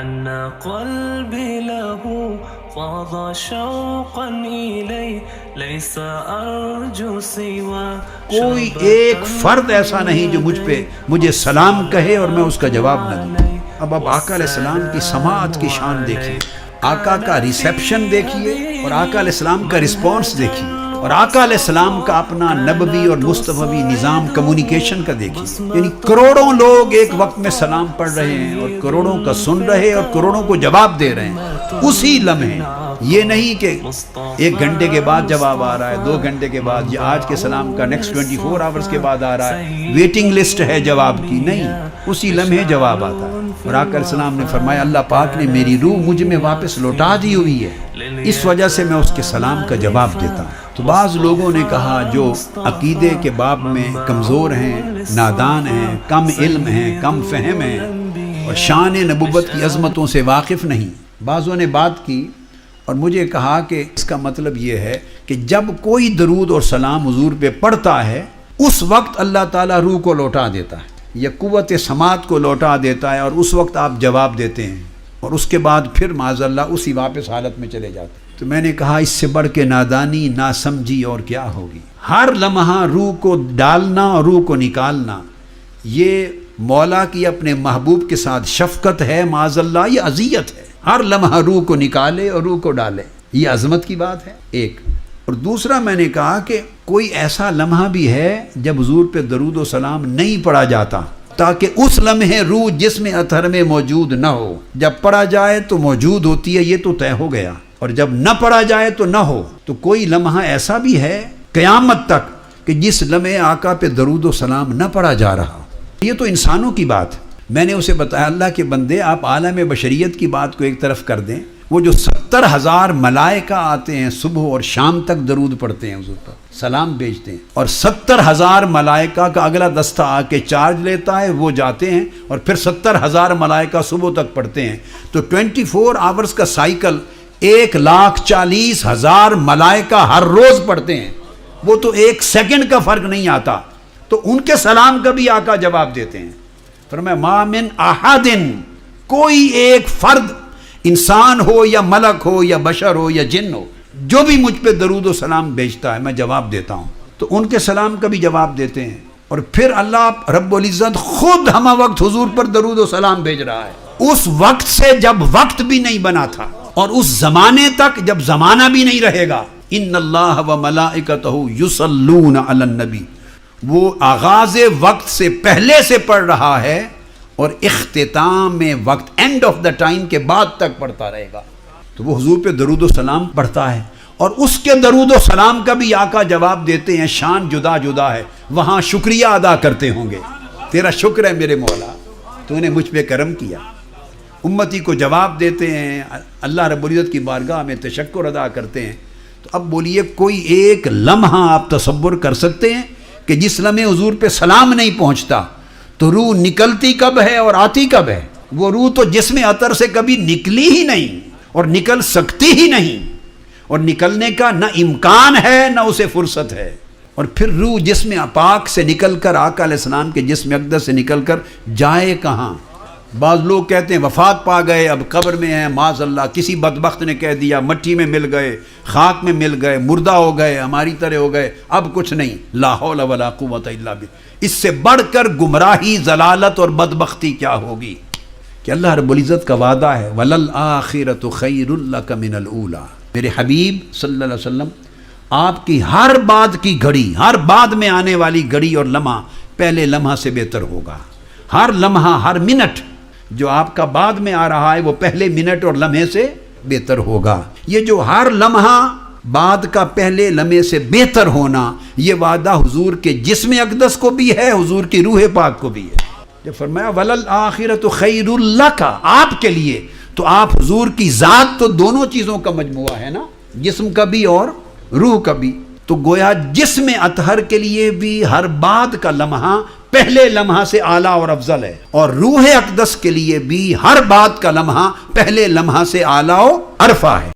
عنا قلبي له فاض شوقا إليه ليس أرجو سوى. کوئی ایک فرد ایسا نہیں جو مجھے سلام کہے اور میں اس کا جواب نہ دوں. اب آقا علیہ السلام کی سماعت کی شان دیکھیے، آقا کا ریسیپشن دیکھیے اور آقا علیہ السلام کا رسپانس دیکھیے، اور آقا علیہ السلام کا اپنا نبوی اور مصطفی نظام کمیونیکیشن کا دیکھیے. یعنی کروڑوں لوگ ایک وقت میں سلام پڑھ رہے ہیں اور کروڑوں کا سن رہے اور کروڑوں کو جواب دے رہے ہیں اسی لمحے. یہ نہیں کہ 1 گھنٹے کے بعد جواب آ رہا ہے، 2 گھنٹے کے بعد، یا آج کے سلام کا نیکسٹ 24 آورز کے بعد آ رہا ہے، ویٹنگ لسٹ ہے جواب کی. نہیں، اسی لمحے جواب آتا ہے. اور آقا علیہ السلام نے فرمایا اللہ پاک نے میری روح مجھ میں واپس لوٹا دی ہوئی ہے، اس وجہ سے میں اس کے سلام کا جواب دیتا ہوں. تو بعض لوگوں نے کہا جو عقیدے کے باب میں کمزور ہیں، نادان ہیں، کم علم ہیں، کم فہم ہیں اور شان نبوت کی عظمتوں سے واقف نہیں، بعضوں نے بات کی اور مجھے کہا کہ اس کا مطلب یہ ہے کہ جب کوئی درود اور سلام حضور پہ پڑھتا ہے اس وقت اللہ تعالیٰ روح کو لوٹا دیتا ہے یا قوت سماعت کو لوٹا دیتا ہے، اور اس وقت آپ جواب دیتے ہیں اور اس کے بعد پھر معاذ اللہ اسی واپس حالت میں چلے جاتے ہیں. تو میں نے کہا اس سے بڑھ کے نادانی، ناسمجھی اور کیا ہوگی. ہر لمحہ روح کو ڈالنا اور روح کو نکالنا یہ مولا کی اپنے محبوب کے ساتھ شفقت ہے معاذ اللہ، یہ اذیت ہے. ہر لمحہ روح کو نکالے اور روح کو ڈالے، یہ عظمت کی بات ہے ایک. اور دوسرا میں نے کہا کہ کوئی ایسا لمحہ بھی ہے جب حضور پہ درود و سلام نہیں پڑھا جاتا تاکہ اس لمحے روح جسم اطہر میں موجود نہ ہو. جب پڑھا جائے تو موجود ہوتی ہے، یہ تو طے ہو گیا، اور جب نہ پڑھا جائے تو نہ ہو. تو کوئی لمحہ ایسا بھی ہے قیامت تک کہ جس لمحے آقا پہ درود و سلام نہ پڑھا جا رہا. یہ تو انسانوں کی بات ہے. میں نے اسے بتایا اللہ کے بندے آپ عالم بشریت کی بات کو ایک طرف کر دیں، وہ جو 70,000 ملائکہ آتے ہیں صبح اور شام تک درود پڑھتے ہیں حضور پر، سلام بھیجتے ہیں، اور 70,000 ملائکہ کا اگلا دستہ آ کے چارج لیتا ہے، وہ جاتے ہیں اور پھر 70,000 ملائکہ صبح تک پڑھتے ہیں. تو 24 آورز کا سائیکل 1,40,000 ملائکہ ہر روز پڑھتے ہیں. وہ تو 1 سیکنڈ کا فرق نہیں آتا. تو ان کے سلام کا بھی آقا جواب دیتے ہیں. فرمایا ما من احد، کوئی ایک فرد انسان ہو یا ملک ہو یا بشر ہو یا جن ہو جو بھی مجھ پہ درود و سلام بھیجتا ہے میں جواب دیتا ہوں. تو ان کے سلام کا بھی جواب دیتے ہیں. اور پھر اللہ رب العزت خود ہمہ وقت حضور پر درود و سلام بھیج رہا ہے، اس وقت سے جب وقت بھی نہیں بنا تھا اور اس زمانے تک جب زمانہ بھی نہیں رہے گا. ان اللہ و ملائکتہ یصلون علی النبی، وہ آغاز وقت سے پہلے سے پڑھ رہا ہے اور اختتام وقت اینڈ آف دا ٹائم کے بعد تک پڑھتا رہے گا. تو وہ حضور پہ درود و سلام پڑھتا ہے اور اس کے درود و سلام کا بھی آقا جواب دیتے ہیں. شان جدا جدا ہے، وہاں شکریہ ادا کرتے ہوں گے، تیرا شکر ہے میرے مولا، تو نے مجھ پہ کرم کیا. امتی کو جواب دیتے ہیں، اللہ رب العزت کی بارگاہ میں تشکر ادا کرتے ہیں. تو اب بولیے کوئی ایک لمحہ آپ تصور کر سکتے ہیں کہ جس لمحے حضور پہ سلام نہیں پہنچتا تو روح نکلتی کب ہے اور آتی کب ہے؟ وہ روح تو جسم اطہر سے کبھی نکلی ہی نہیں اور نکل سکتی ہی نہیں، اور نکلنے کا نہ امکان ہے نہ اسے فرصت ہے. اور پھر روح جسم پاک سے نکل کر آقا علیہ السلام کے جسم اقدس سے نکل کر جائے کہاں؟ بعض لوگ کہتے ہیں وفات پا گئے اب قبر میں ہیں، معاذ اللہ کسی بدبخت نے کہہ دیا مٹی میں مل گئے، خاک میں مل گئے، مردہ ہو گئے، ہماری طرح ہو گئے، اب کچھ نہیں. لا حول ولا قوت الا باللہ. اس سے بڑھ کر گمراہی، ضلالت اور بدبختی کیا ہوگی کہ اللہ رب العزت کا وعدہ ہے وَلَلْآخِرَةُ خَيْرٌ لَكَ مِنَ الْأُولَىٰ. میرے حبیب صلی اللہ علیہ وسلم آپ کی ہر بات کی گھڑی، ہر بعد میں آنے والی گھڑی اور لمحہ پہلے لمحہ سے بہتر ہوگا. ہر لمحہ، ہر منٹ جو آپ کا بعد میں آ رہا ہے وہ پہلے منٹ اور لمحے سے بہتر ہوگا. یہ جو ہر لمحہ بعد کا پہلے لمحے سے بہتر ہونا، یہ وعدہ حضور کے جسم اقدس کو بھی ہے، حضور کی روح پاک کو بھی ہے. جب فرمایا وَلَلْآخِرَةُ خَيْرٌ لَكَ، آپ کے لیے، تو آپ حضور کی ذات تو دونوں چیزوں کا مجموعہ ہے نا، جسم کا بھی اور روح کا بھی. تو گویا جسم اطہر کے لیے بھی ہر بعد کا لمحہ پہلے لمحہ سے اعلیٰ اور افضل ہے، اور روح اقدس کے لیے بھی ہر بات کا لمحہ پہلے لمحہ سے اعلیٰ و ارفع ہے.